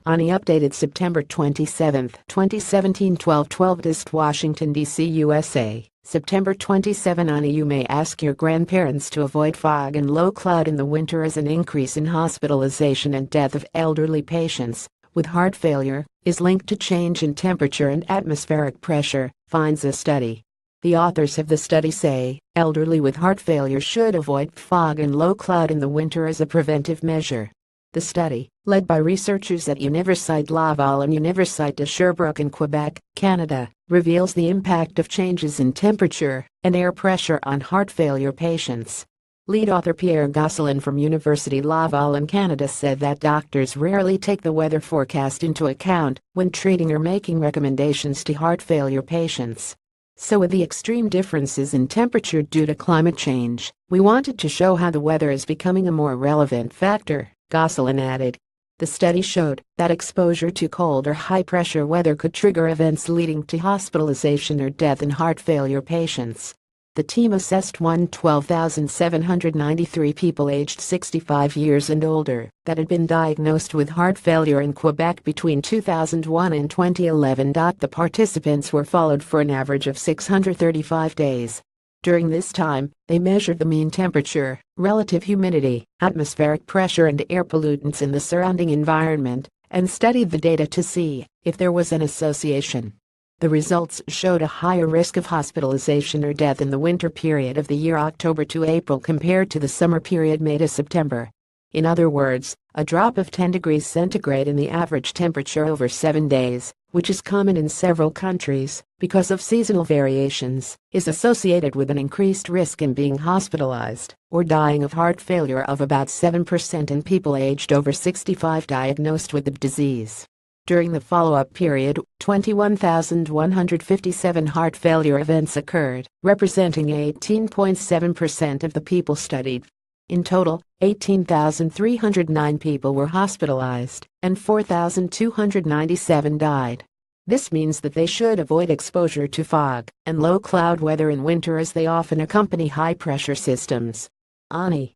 On the updated September 27, 2017 12:12 IST Washington D.C. USA, September 27 you may ask your grandparents to avoid fog and low cloud in the winter as an increase in hospitalization and death of elderly patients with heart failure is linked to change in temperature and atmospheric pressure, finds a study. The authors of the study say elderly with heart failure should avoid fog and low cloud in the winter as a preventive measure. The study, led by researchers at Université Laval and Université de Sherbrooke in Quebec, Canada, reveals the impact of changes in temperature and air pressure on heart failure patients. Lead author Pierre Gosselin from Université Laval in Canada said that doctors rarely take the weather forecast into account when treating or making recommendations to heart failure patients. So with the extreme differences in temperature due to climate change, we wanted to show how the weather is becoming a more relevant factor, Gosselin added. The study showed that exposure to cold or high-pressure weather could trigger events leading to hospitalization or death in heart failure patients. The team assessed 12,793 people aged 65 years and older that had been diagnosed with heart failure in Quebec between 2001 and 2011. The participants were followed for an average of 635 days. During this time, they measured the mean temperature, relative humidity, atmospheric pressure and air pollutants in the surrounding environment, and studied the data to see if there was an association. The results showed a higher risk of hospitalization or death in the winter period of the year October to April compared to the summer period May to September. In other words, a drop of 10 degrees centigrade in the average temperature over 7 days, which is common in several countries because of seasonal variations, is associated with an increased risk in being hospitalized or dying of heart failure of about 7% in people aged over 65 diagnosed with the disease. During the follow-up period, 21,157 heart failure events occurred, representing 18.7% of the people studied. In total, 18,309 people were hospitalized, and 4,297 died. This means that they should avoid exposure to fog and low cloud weather in winter as they often accompany high-pressure systems. Ani